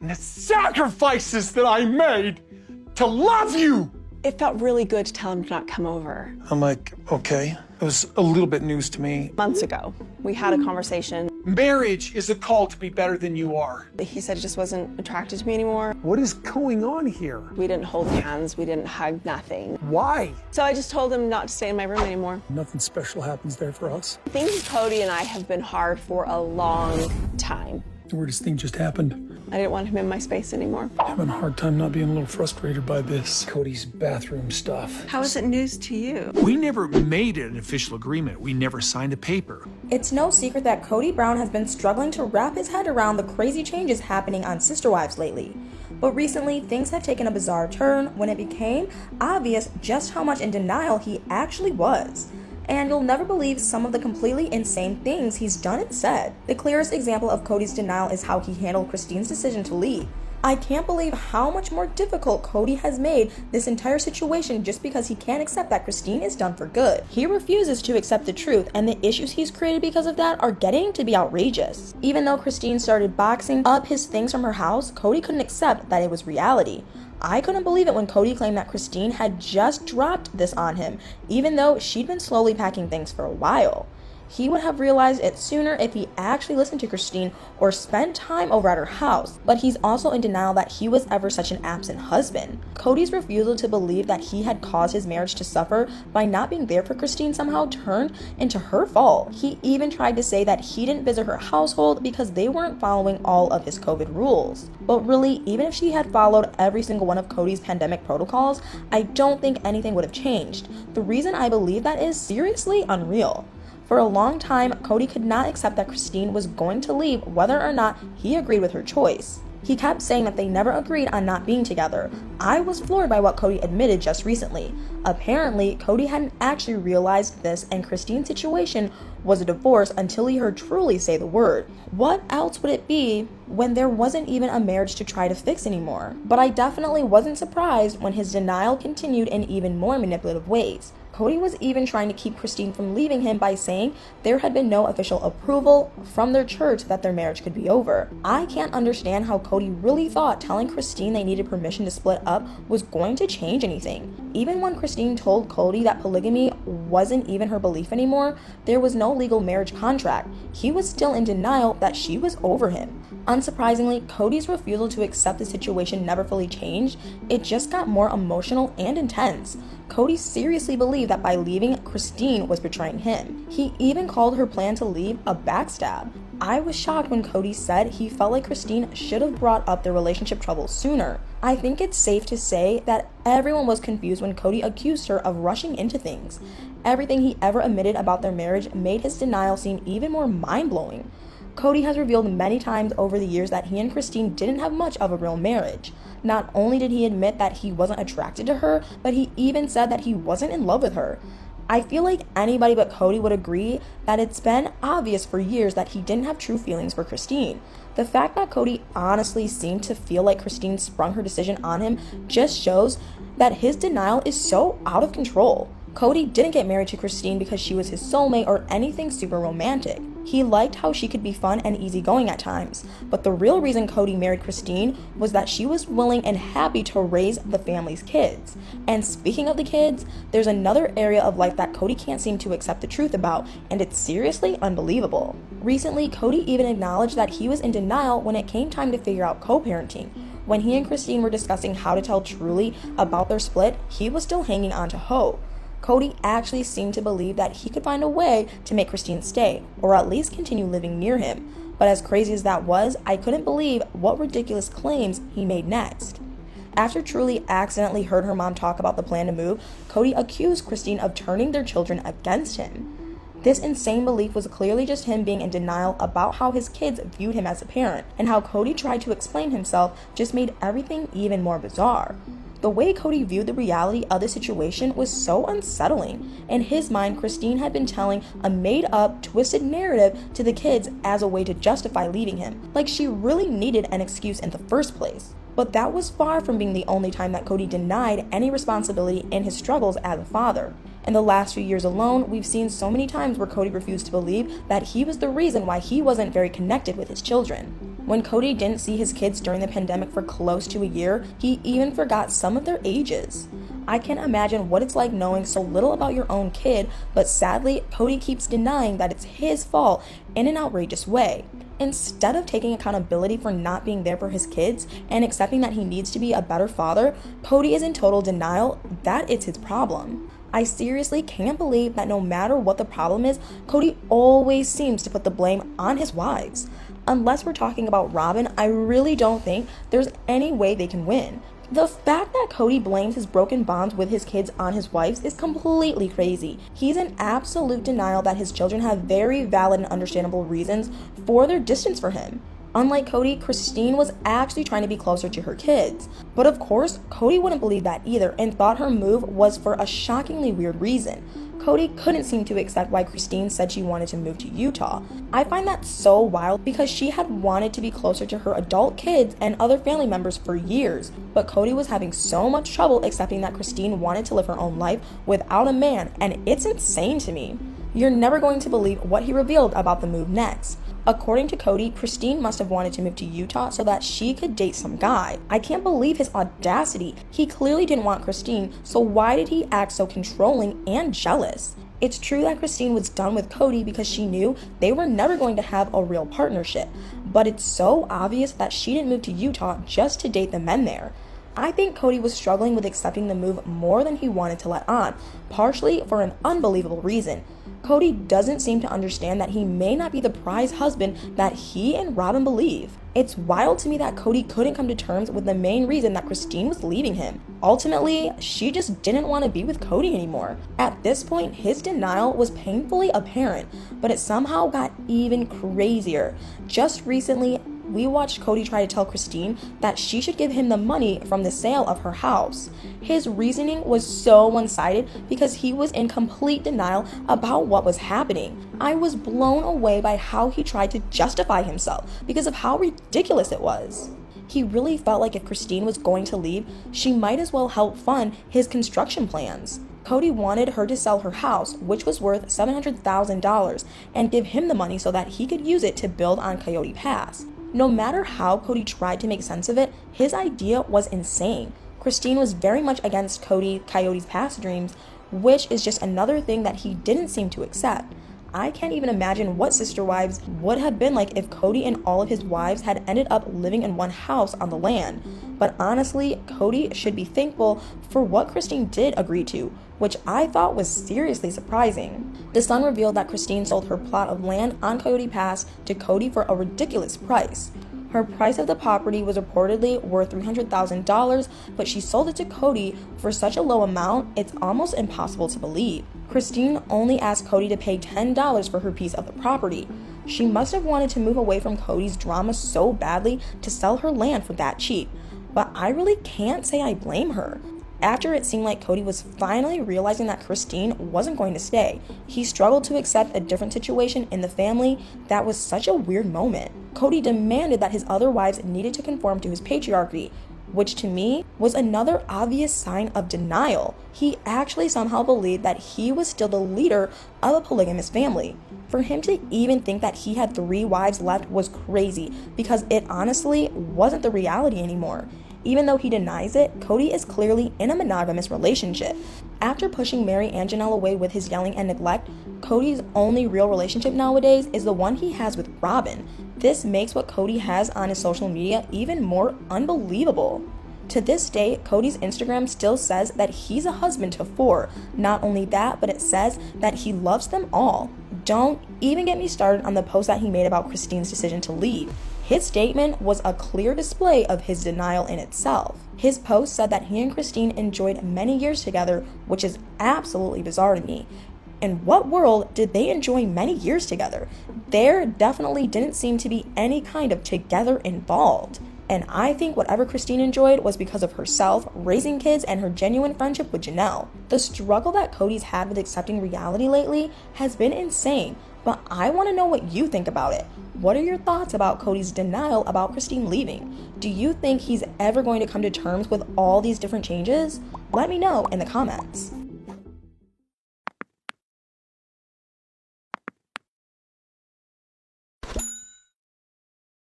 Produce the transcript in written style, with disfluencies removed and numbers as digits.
and the sacrifices that I made to love you. It felt really good to tell him to not come over. I'm like, okay. It was a little bit news to me. Months ago, we had a conversation. Marriage is a call to be better than you are. He said he just wasn't attracted to me anymore. What is going on here? We didn't hold hands, we didn't hug, nothing. Why? So I just told him not to stay in my room anymore. Nothing special happens there for us. Things with Kody and I have been hard for a long time. The weirdest thing just happened. I didn't want him in my space anymore. Having a hard time not being a little frustrated by this. Cody's bathroom stuff. How is it news to you? We never made an official agreement. We never signed a paper. It's no secret that Kody Brown has been struggling to wrap his head around the crazy changes happening on Sister Wives lately. But recently, things have taken a bizarre turn when it became obvious just how much in denial he actually was. And you'll never believe some of the completely insane things he's done and said. The clearest example of Kody's denial is how he handled Christine's decision to leave. I can't believe how much more difficult Kody has made this entire situation just because he can't accept that Christine is done for good. He refuses to accept the truth, and the issues he's created because of that are getting to be outrageous. Even though Christine started boxing up his things from her house, Kody couldn't accept that it was reality. I couldn't believe it when Kody claimed that Christine had just dropped this on him, even though she'd been slowly packing things for a while. He would have realized it sooner if he actually listened to Christine or spent time over at her house, but he's also in denial that he was ever such an absent husband. Kody's refusal to believe that he had caused his marriage to suffer by not being there for Christine somehow turned into her fault. He even tried to say that he didn't visit her household because they weren't following all of his COVID rules. But really, even if she had followed every single one of Kody's pandemic protocols, I don't think anything would have changed. The reason I believe that is seriously unreal. For a long time, Kody could not accept that Christine was going to leave whether or not he agreed with her choice. He kept saying that they never agreed on not being together. I was floored by what Kody admitted just recently. Apparently, Kody hadn't actually realized this, and Christine's situation was a divorce until he heard Truly say the word. What else would it be when there wasn't even a marriage to try to fix anymore? But I definitely wasn't surprised when his denial continued in even more manipulative ways. Kody was even trying to keep Christine from leaving him by saying there had been no official approval from their church that their marriage could be over. I can't understand how Kody really thought telling Christine they needed permission to split up was going to change anything. Even when Christine told Kody that polygamy wasn't even her belief anymore, there was no legal marriage contract. He was still in denial that she was over him. Unsurprisingly, Kody's refusal to accept the situation never fully changed. It just got more emotional and intense. Kody seriously believed that by leaving, Christine was betraying him. He even called her plan to leave a backstab. I was shocked when Kody said he felt like Christine should have brought up their relationship troubles sooner. I think it's safe to say that everyone was confused when Kody accused her of rushing into things. Everything he ever admitted about their marriage made his denial seem even more mind-blowing. Kody has revealed many times over the years that he and Christine didn't have much of a real marriage. Not only did he admit that he wasn't attracted to her, but he even said that he wasn't in love with her. I feel like anybody but Kody would agree that it's been obvious for years that he didn't have true feelings for Christine. The fact that Kody honestly seemed to feel like Christine sprung her decision on him just shows that his denial is so out of control. Kody didn't get married to Christine because she was his soulmate or anything super romantic. He liked how she could be fun and easygoing at times, but the real reason Kody married Christine was that she was willing and happy to raise the family's kids. And speaking of the kids, there's another area of life that Kody can't seem to accept the truth about, and it's seriously unbelievable. Recently, Kody even acknowledged that he was in denial when it came time to figure out co-parenting. When he and Christine were discussing how to tell Truly about their split, he was still hanging on to hope. Kody actually seemed to believe that he could find a way to make Christine stay, or at least continue living near him. But as crazy as that was, I couldn't believe what ridiculous claims he made next. After Truly accidentally heard her mom talk about the plan to move, Kody accused Christine of turning their children against him. This insane belief was clearly just him being in denial about how his kids viewed him as a parent, and how Kody tried to explain himself just made everything even more bizarre. The way Kody viewed the reality of the situation was so unsettling. In his mind, Christine had been telling a made-up, twisted narrative to the kids as a way to justify leaving him, like she really needed an excuse in the first place. But that was far from being the only time that Kody denied any responsibility in his struggles as a father. In the last few years alone, we've seen so many times where Kody refused to believe that he was the reason why he wasn't very connected with his children. When Kody didn't see his kids during the pandemic for close to a year, he even forgot some of their ages. I can't imagine what it's like knowing so little about your own kid, but sadly, Kody keeps denying that it's his fault in an outrageous way. Instead of taking accountability for not being there for his kids and accepting that he needs to be a better father, Kody is in total denial that it's his problem. I seriously can't believe that no matter what the problem is, Kody always seems to put the blame on his wives. Unless we're talking about Robyn, I really don't think there's any way they can win. The fact that Kody blames his broken bonds with his kids on his wives is completely crazy. He's in absolute denial that his children have very valid and understandable reasons for their distance from him. Unlike Kody, Christine was actually trying to be closer to her kids. But of course, Kody wouldn't believe that either and thought her move was for a shockingly weird reason. Kody couldn't seem to accept why Christine said she wanted to move to Utah. I find that so wild because she had wanted to be closer to her adult kids and other family members for years, but Kody was having so much trouble accepting that Christine wanted to live her own life without a man, and it's insane to me. You're never going to believe what he revealed about the move next. According to Kody, Christine must have wanted to move to Utah so that she could date some guy. I can't believe his audacity. He clearly didn't want Christine, so why did he act so controlling and jealous? It's true that Christine was done with Kody because she knew they were never going to have a real partnership, but it's so obvious that she didn't move to Utah just to date the men there. I think Kody was struggling with accepting the move more than he wanted to let on, partially for an unbelievable reason. Kody doesn't seem to understand that he may not be the prize husband that he and Robyn believe. It's wild to me that Kody couldn't come to terms with the main reason that Christine was leaving him. Ultimately, she just didn't want to be with Kody anymore. At this point, his denial was painfully apparent, but it somehow got even crazier. Just recently, we watched Kody try to tell Christine that she should give him the money from the sale of her house. His reasoning was so one-sided because he was in complete denial about what was happening. I was blown away by how he tried to justify himself because of how ridiculous it was. He really felt like if Christine was going to leave, she might as well help fund his construction plans. Kody wanted her to sell her house, which was worth $700,000, and give him the money so that he could use it to build on Coyote Pass. No matter how Kody tried to make sense of it, his idea was insane. Christine was very much against Coyote's Pass dreams, which is just another thing that he didn't seem to accept. I can't even imagine what sister wives would have been like if Kody and all of his wives had ended up living in one house on the land. But honestly, Kody should be thankful for what Christine did agree to, which I thought was seriously surprising. The Sun revealed that Christine sold her plot of land on Coyote Pass to Kody for a ridiculous price. Her price of the property was reportedly worth $300,000, but she sold it to Kody for such a low amount, it's almost impossible to believe. Christine only asked Kody to pay $10 for her piece of the property. She must have wanted to move away from Kody's drama so badly to sell her land for that cheap. But I really can't say I blame her. After it seemed like Kody was finally realizing that Christine wasn't going to stay, he struggled to accept a different situation in the family. That was such a weird moment. Kody demanded that his other wives needed to conform to his patriarchy, which to me was another obvious sign of denial. He actually somehow believed that he was still the leader of a polygamous family. For him to even think that he had 3 wives left was crazy, because it honestly wasn't the reality anymore. Even though he denies it, Kody is clearly in a monogamous relationship. After pushing Mary and Janelle away with his yelling and neglect, Kody's only real relationship nowadays is the one he has with Robyn. This makes what Kody has on his social media even more unbelievable. To this day, Kody's Instagram still says that he's a husband to 4. Not only that, but it says that he loves them all. Don't even get me started on the post that he made about Christine's decision to leave. His statement was a clear display of his denial in itself. His post said that he and Christine enjoyed many years together, which is absolutely bizarre to me. In what world did they enjoy many years together? There definitely didn't seem to be any kind of together involved. And I think whatever Christine enjoyed was because of herself, raising kids, and her genuine friendship with Janelle. The struggle that Kody's had with accepting reality lately has been insane, but I want to know what you think about it. What are your thoughts about Kody's denial about Christine leaving? Do you think he's ever going to come to terms with all these different changes? Let me know in the comments.